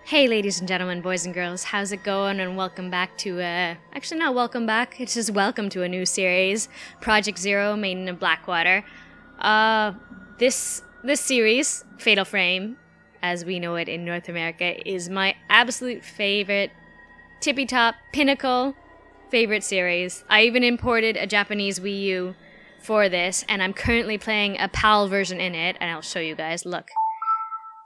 Hey ladies and gentlemen, boys and girls, how's it going? And welcome back to, actually not welcome back, it's just welcome to a new series, Project Zero, Maiden of Blackwater. This series, Fatal Frame, as we know it in North America, is my absolute favorite, tippy-top, pinnacle favorite series. I even imported a Japanese Wii U for this, and I'm currently playing a PAL version in it, and I'll show you guys, look.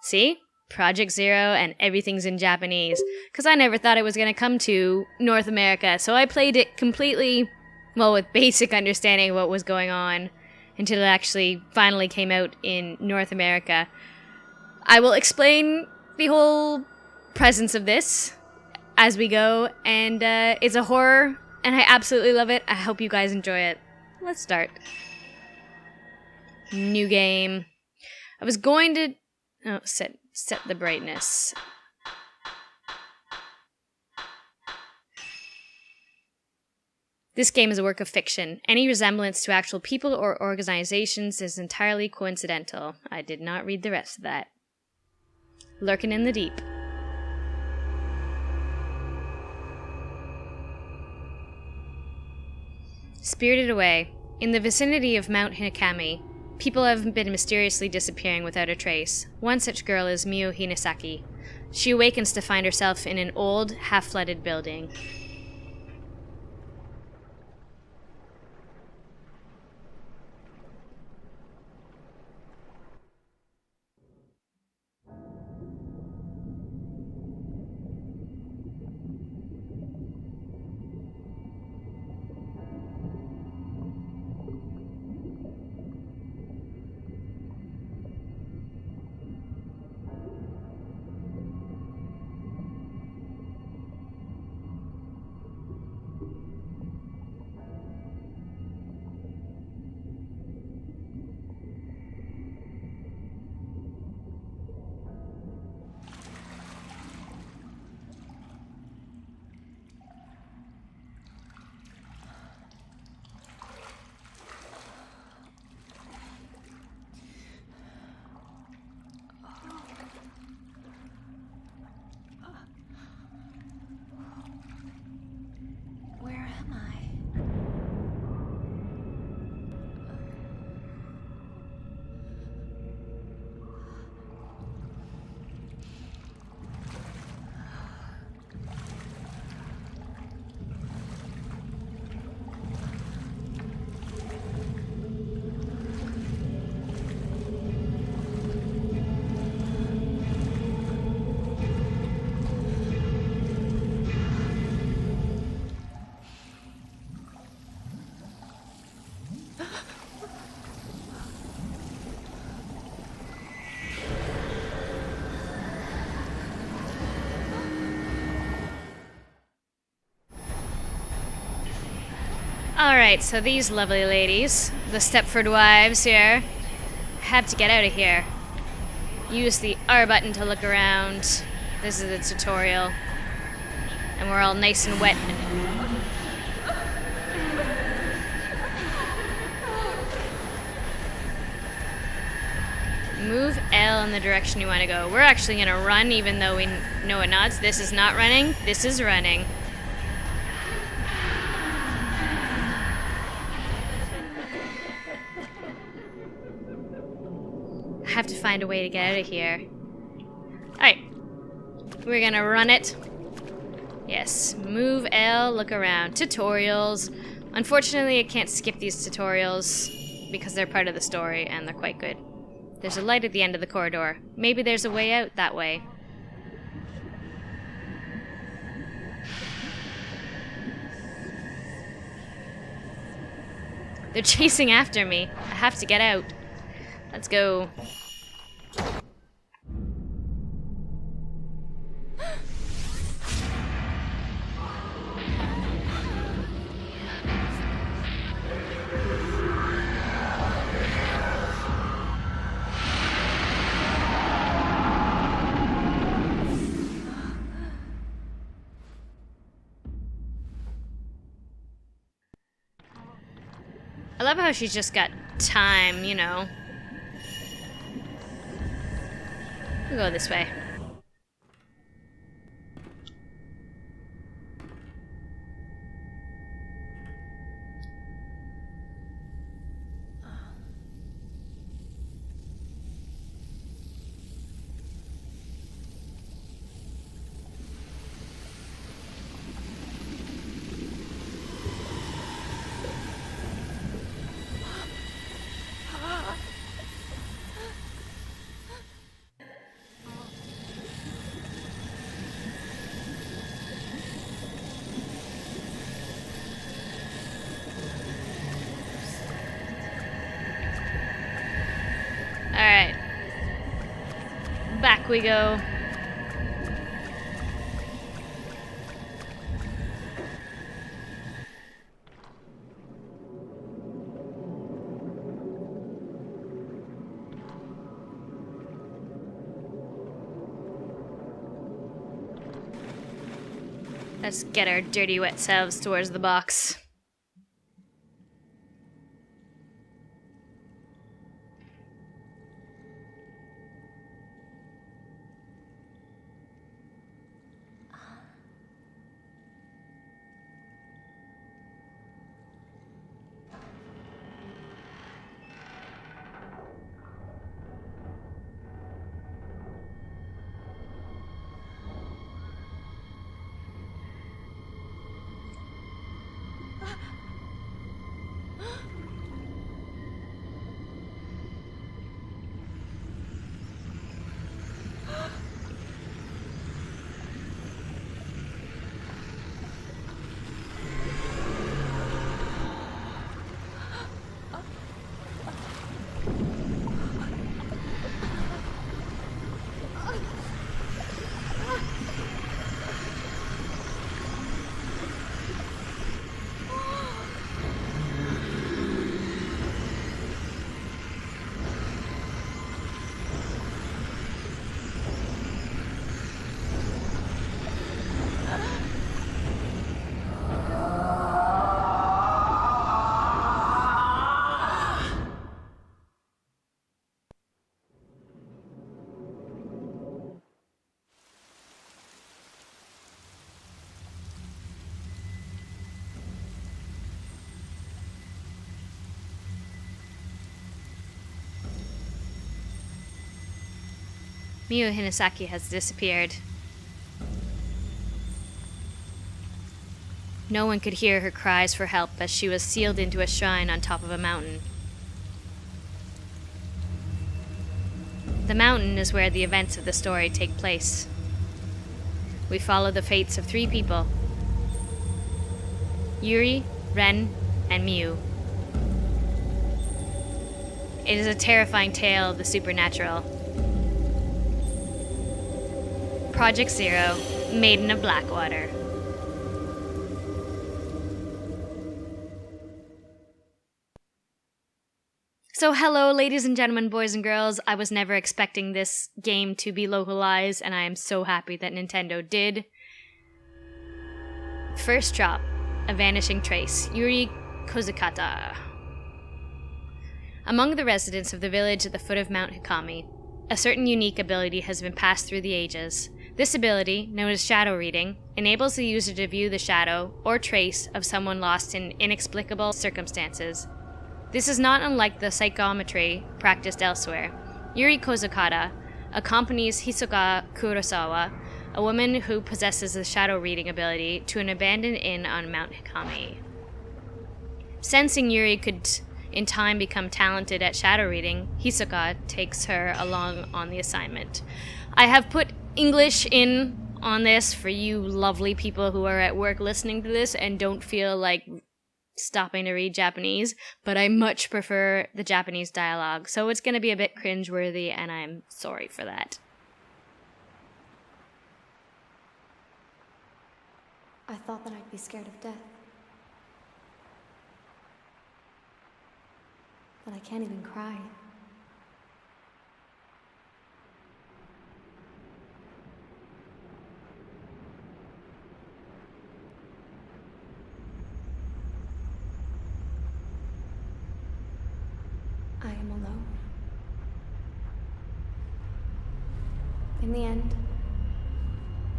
See? Project Zero, and everything's in Japanese, because I never thought it was going to come to North America, so I played it completely, well, with basic understanding of what was going on, until it actually finally came out in North America. I will explain the whole presence of this as we go, and it's a horror, and I absolutely love it. I hope you guys enjoy it. Let's start. New game. I was going to... Oh, set the brightness. This game is a work of fiction. Any resemblance to actual people or organizations is entirely coincidental. I did not read the rest of that. Lurking in the deep. Spirited away. In the vicinity of Mount Hikami, people have been mysteriously disappearing without a trace. One such girl is Miu Hinasaki. She awakens to find herself in an old, half-flooded building. Alright, so these lovely ladies, the Stepford wives here, have to get out of here. Use the R button to look around. This is the tutorial. And we're all nice and wet. Move L in the direction you want to go. We're actually going to run even though we know it nods. This is not running. This is running. Have to find a way to get out of here. Alright. We're gonna run it. Yes. Move L, look around. Tutorials. Unfortunately, I can't skip these tutorials because they're part of the story and they're quite good. There's a light at the end of the corridor. Maybe there's a way out that way. They're chasing after me. I have to get out. Let's go. I love how she's just got time, you know. We'll go this way. we go. Let's get our dirty wet selves towards the box. Miu Hinasaki has disappeared. No one could hear her cries for help as she was sealed into a shrine on top of a mountain. The mountain is where the events of the story take place. We follow the fates of 3 people: Yuri, Ren, and Miu. It is a terrifying tale of the supernatural. Project Zero, Maiden of Blackwater. So hello, ladies and gentlemen, boys and girls. I was never expecting this game to be localized, and I am so happy that Nintendo did. First drop, A Vanishing Trace, Yuri Kozukata. Among the residents of the village at the foot of Mount Hikami, a certain unique ability has been passed through the ages. This ability, known as shadow reading, enables the user to view the shadow or trace of someone lost in inexplicable circumstances. This is not unlike the psychometry practiced elsewhere. Yuri Kozukata accompanies Hisoka Kurosawa, a woman who possesses the shadow reading ability, to an abandoned inn on Mount Hikami. Sensing Yuri could in time become talented at shadow reading, Hisoka takes her along on the assignment. I have put English in on this for you lovely people who are at work listening to this and don't feel like stopping to read Japanese, but I much prefer the Japanese dialogue, so it's going to be a bit cringeworthy, and I'm sorry for that. I thought that I'd be scared of death. But I can't even cry. I am alone. In the end,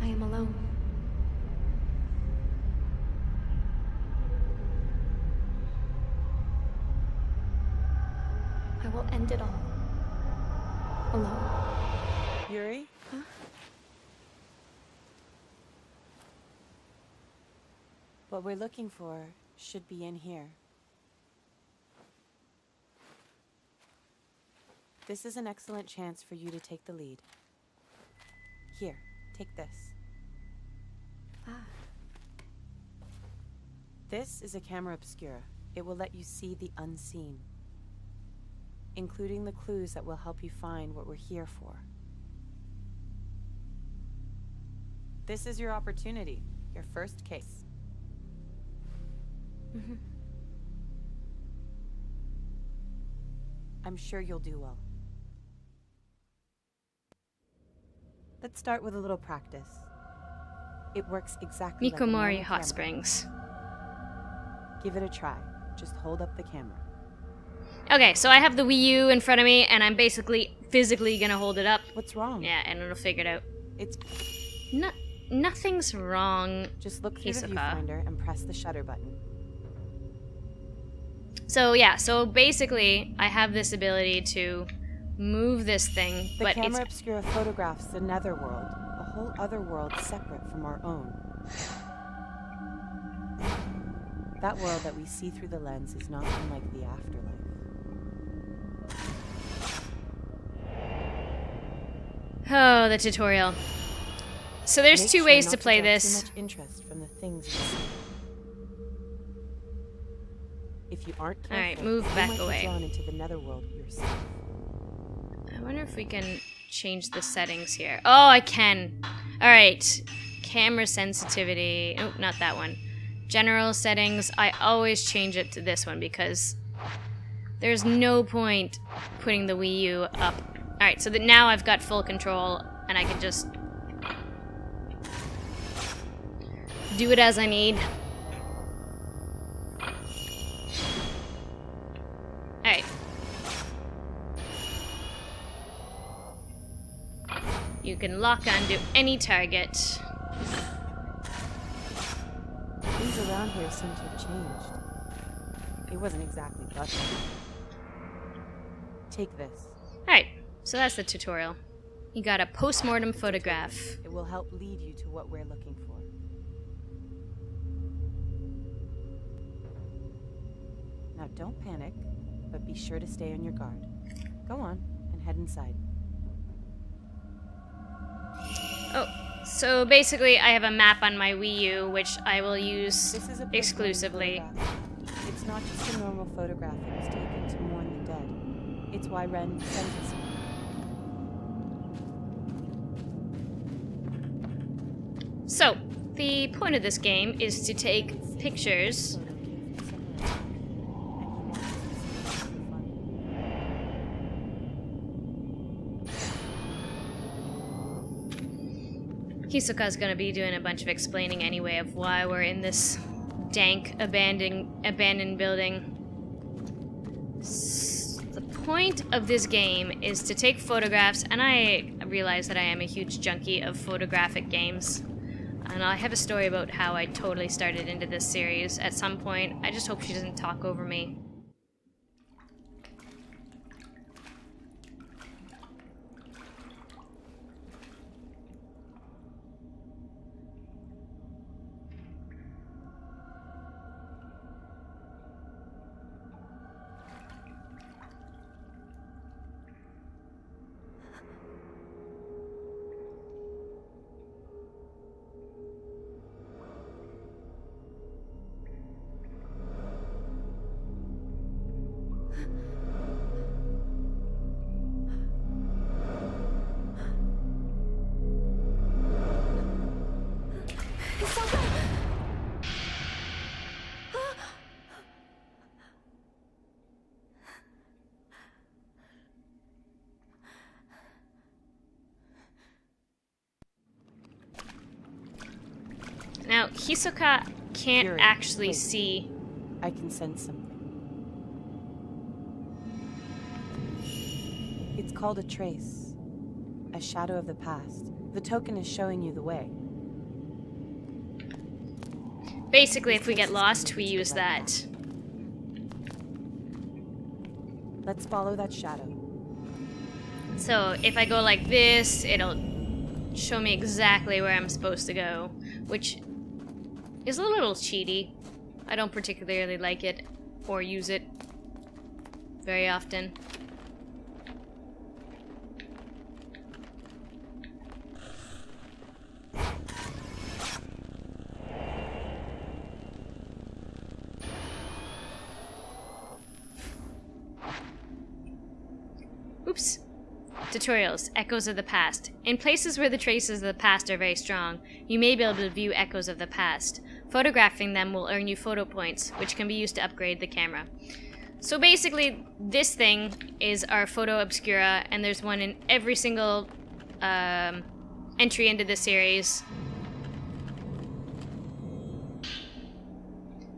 I am alone. I will end it all. Alone. Yuri? Huh? What we're looking for should be in here. This is an excellent chance for you to take the lead. Here, take this. Ah. This is a camera obscura. It will let you see the unseen, including the clues that will help you find what we're here for. This is your opportunity. Your first case. I'm sure you'll do well. Let's start with a little practice. It works exactly like a Mikomori normal Hot camera. Springs. Give it a try. Just hold up the camera. Okay, so I have the Wii U in front of me, and I'm basically physically gonna hold it up. What's wrong? Yeah, and it'll figure it out. It's Nothing's wrong. just look through the Hisoka. viewfinder and press the shutter button. So yeah, so basically I have this ability to move this thing, The but camera it's obscura photographs the netherworld, a whole other world separate from our own. That world that we see through the lens is not unlike the afterlife. oh, the tutorial. So there's Make two sure ways not to play draw this. Too much interest from the things you see. If you aren't careful, Alright, move you back might away. be drawn into the netherworld yourself. I wonder if we can change the settings here. Oh, I can. Alright. Camera sensitivity. Oh, not that one. General settings. I always change it to this one because there's no point putting the Wii U up. Alright, so that now I've got full control and I can just do it as I need. Alright. You can lock onto any target. Things around here seem to have changed. It wasn't exactly buttery. Take this. Alright, so that's the tutorial. You got a post-mortem photograph. It will help lead you to what we're looking for. Now don't panic, but be sure to stay on your guard. Go on and head inside. Oh, so basically I have a map on my Wii U, which I will use This is a exclusively. photograph. It's not just a normal photograph that was taken to mourn the dead. It's why Ren sent us here. So, the point of this game is to take pictures. Hisoka's gonna be doing a bunch of explaining anyway of why we're in this dank, abandoned building. The point of this game is to take photographs, and I realize that I am a huge junkie of photographic games. And I have a story about how I totally started into this series at some point. I just hope she doesn't talk over me. Now, Hisoka can't Yuri, actually wait. see. I can sense something. It's called a trace. A shadow of the past. The token is showing you the way. Basically, if we get lost, we use that. Let's follow that shadow. So if I go like this, it'll show me exactly where I'm supposed to go, which is a little cheaty. I don't particularly like it or use it very often. Oops. Tutorials, echoes of the past. In places where the traces of the past are very strong, you may be able to view echoes of the past. Photographing them will earn you photo points, which can be used to upgrade the camera. So basically, this thing is our photo obscura, and there's one in every single entry into this series.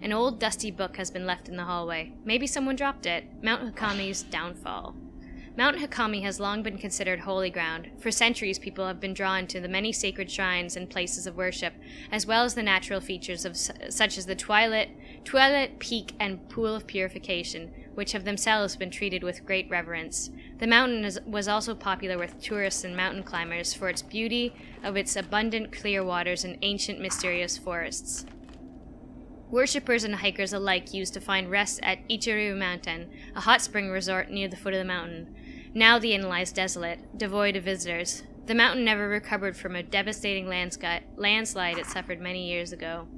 An old dusty book has been left in the hallway. Maybe someone dropped it. Mount Hikami's downfall. Mount Hikami has long been considered holy ground. For centuries, people have been drawn to the many sacred shrines and places of worship, as well as the natural features of such as the Twilight Peak and Pool of Purification, which have themselves been treated with great reverence. The mountain was also popular with tourists and mountain climbers for its beauty of its abundant clear waters and ancient mysterious forests. Worshippers and hikers alike used to find rest at Ichiru Mountain, a hot spring resort near the foot of the mountain. Now the inn lies desolate, devoid of visitors. The mountain never recovered from a devastating landslide it suffered many years ago.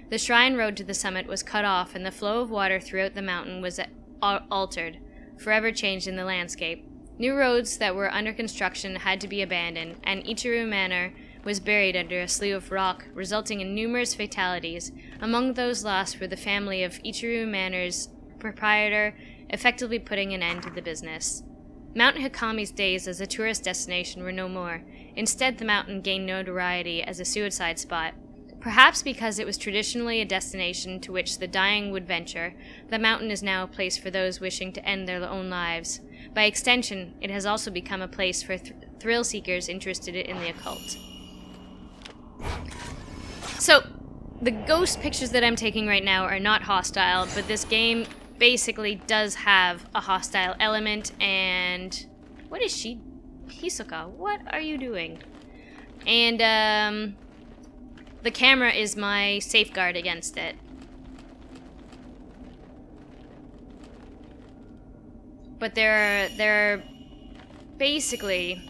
The shrine road to the summit was cut off, and the flow of water throughout the mountain was altered, forever changed in the landscape. New roads that were under construction had to be abandoned, and Ichiru Manor was buried under a slew of rock, resulting in numerous fatalities. Among those lost were the family of Ichiru Manor's proprietor, effectively putting an end to the business. Mount Hikami's days as a tourist destination were no more. Instead, the mountain gained notoriety as a suicide spot. Perhaps because it was traditionally a destination to which the dying would venture, the mountain is now a place for those wishing to end their own lives. By extension, it has also become a place for thrill seekers interested in the occult. So, the ghost pictures that I'm taking right now are not hostile, but this game basically does have a hostile element, and... What is she? Hisoka, what are you doing? And, the camera is my safeguard against it. But there are basically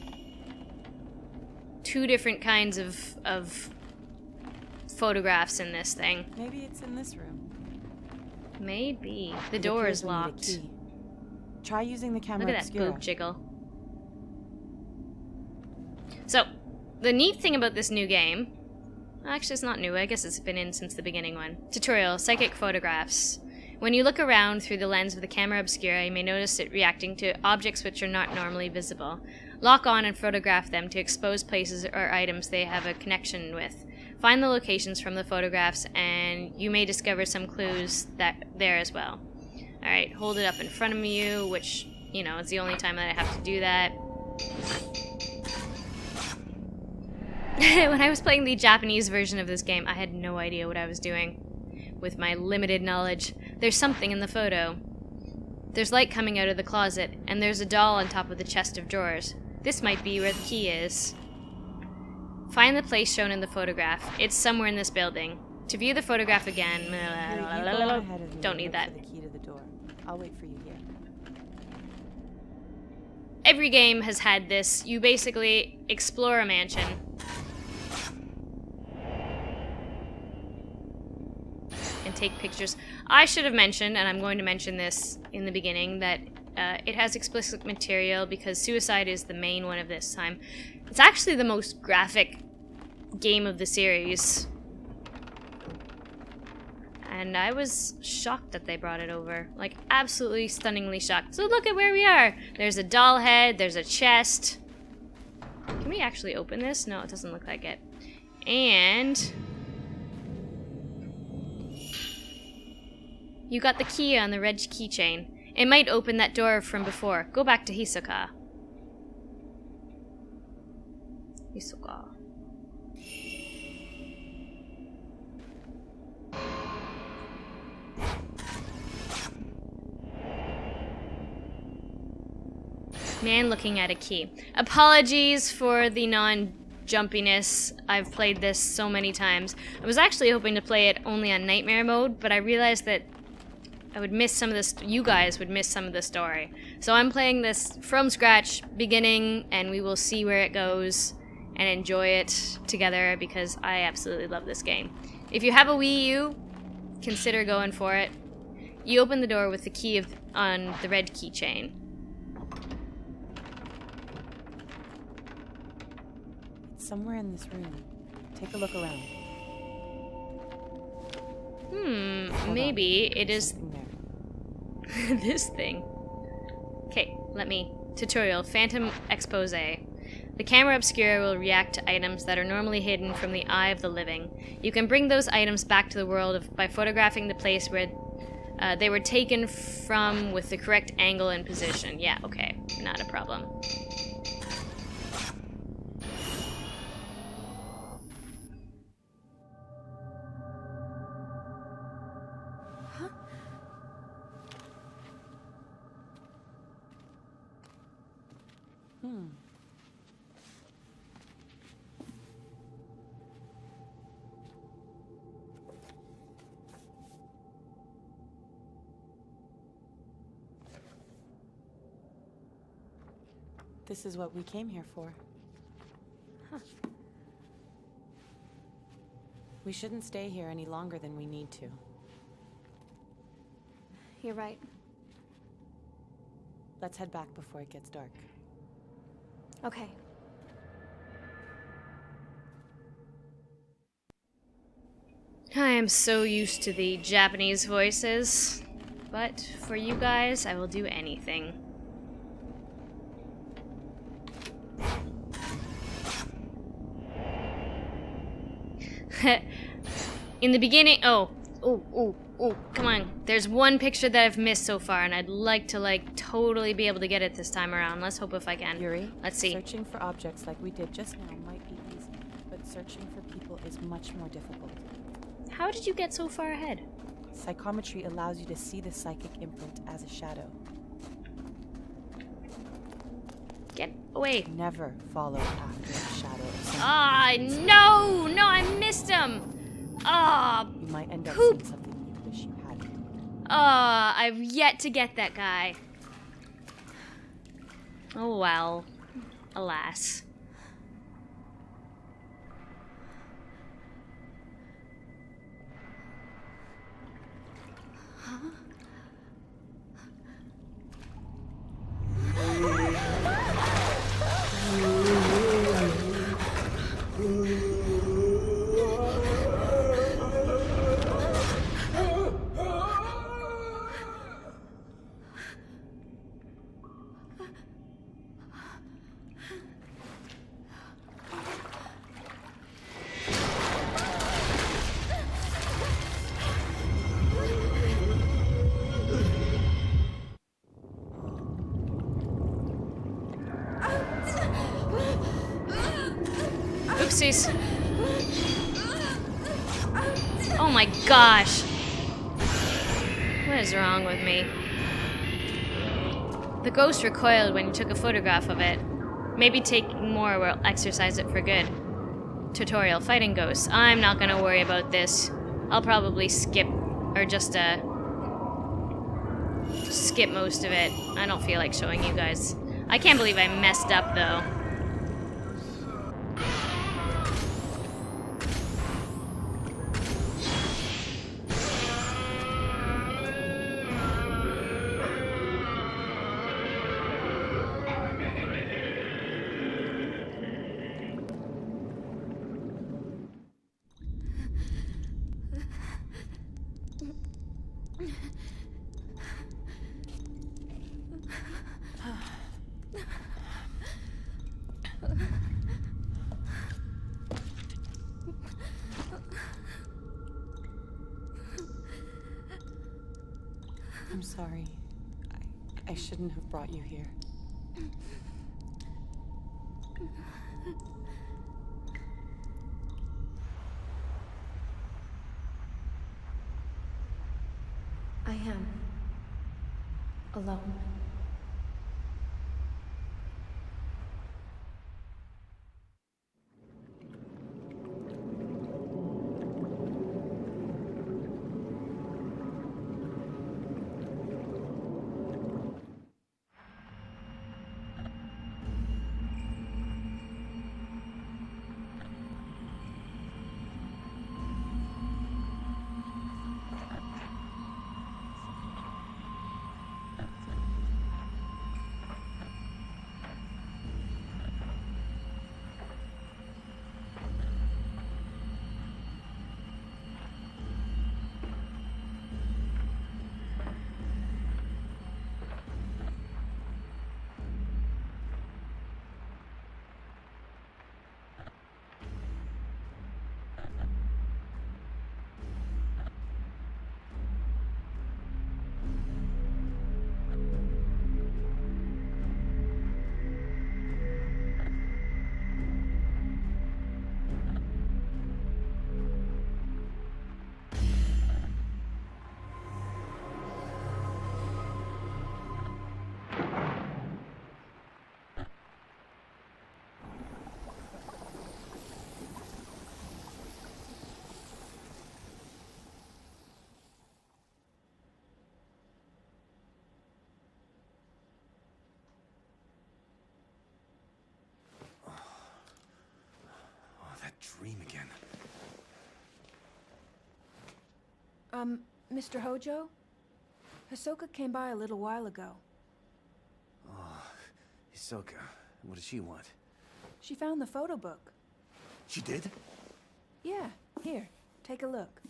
two different kinds of photographs in this thing. Maybe it's in this room. Maybe. The door is locked. Try using the camera. Look at that boob jiggle. So, the neat thing about this new game... Actually, it's not new. I guess it's been in since the beginning one. Tutorial, psychic photographs. When you look around through the lens of the camera obscura, you may notice it reacting to objects which are not normally visible. Lock on and photograph them to expose places or items they have a connection with. Find the locations from the photographs, and you may discover some clues there as well. Alright, hold it up in front of you, which, you know, is the only time that I have to do that. When I was playing the Japanese version of this game, I had no idea what I was doing. With my limited knowledge, there's something in the photo. There's light coming out of the closet, and there's a doll on top of the chest of drawers. This might be where the key is. Find the place shown in the photograph. It's somewhere in this building. To view the photograph again... Don't need that. The key to the door. I'll wait for you here. Every game has had this. You basically explore a mansion. And take pictures. I should have mentioned, and I'm going to mention this in the beginning, that it has explicit material because suicide is the main one of this time. It's actually the most graphic game of the series. And I was shocked that they brought it over. Like, absolutely stunningly shocked. So look at where we are. There's a doll head, there's a chest. Can we actually open this? No, it doesn't look like it. And... you got the key on the red keychain. It might open that door from before. Go back to Hisoka. Hisoka. Man looking at a key. Apologies for the non-jumpiness. I've played this so many times. I was actually hoping to play it only on Nightmare mode, but I realized that I would miss some of this. You guys would miss some of the story. So I'm playing this from scratch, beginning, and we will see where it goes and enjoy it together because I absolutely love this game. If you have a Wii U, consider going for it. You open the door with the key on the red keychain. somewhere in this room. Take a look around. Hold Maybe on. it There's is something there. this thing. Okay, let me. Tutorial, Phantom Expose. The camera obscura will react to items that are normally hidden from the eye of the living. You can bring those items back to the world by photographing the place where they were taken from with the correct angle and position. Yeah, okay, not a problem. This is what we came here for. We shouldn't stay here any longer than we need to. You're right. Let's head back before it gets dark. Okay. I am so used to the Japanese voices, but for you guys, I will do anything. In the beginning, oh, come on. There's one picture that I've missed so far, and I'd like to, totally be able to get it this time around. Let's hope if I can. Yuri, let's see. Searching for objects like we did just now might be easy, but searching for people is much more difficult. How did you get so far ahead? Psychometry allows you to see the psychic imprint as a shadow. Get away. Never follow after the shadow of someone. Ah, no! No, I missed him! Ah, You might end up poop. seeing something you wish you hadn't. ah, I've yet to get that guy. Oh well. Alas. Oopsies. Oh my gosh. What is wrong with me? The ghost recoiled when you took a photograph of it. Maybe taking more will exercise it for good. Tutorial, fighting ghosts. I'm not gonna worry about this. I'll probably skip, or just skip most of it. I don't feel like showing you guys. I can't believe I messed up though. I'm sorry. I shouldn't have brought you here. I am alone. Mr. Hojo? Hisoka came by a little while ago. Oh, Hisoka. What does she want? She found the photo book. She did? Yeah, here, take a look.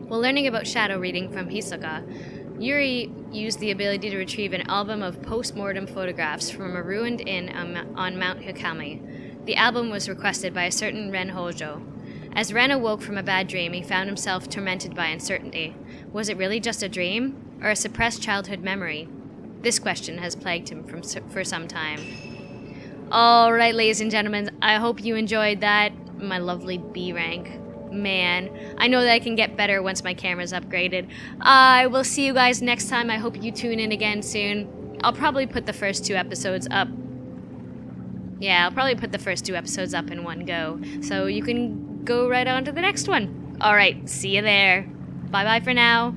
While learning about shadow reading from Hisoka, Yuri used the ability to retrieve an album of post-mortem photographs from a ruined inn on Mount Hikami. The album was requested by a certain Ren Hojo. As Ren awoke from a bad dream, he found himself tormented by uncertainty. Was it really just a dream, or a suppressed childhood memory? This question has plagued him for some time. Alright, ladies and gentlemen, I hope you enjoyed that. My lovely B rank. Man, I know that I can get better once my camera's upgraded. I will see you guys next time. I hope you tune in again soon. I'll probably put the first 2 episodes up. Yeah, I'll probably put the first 2 episodes up in one go, so you can go right on to the next one. Alright, see you there. Bye-bye for now.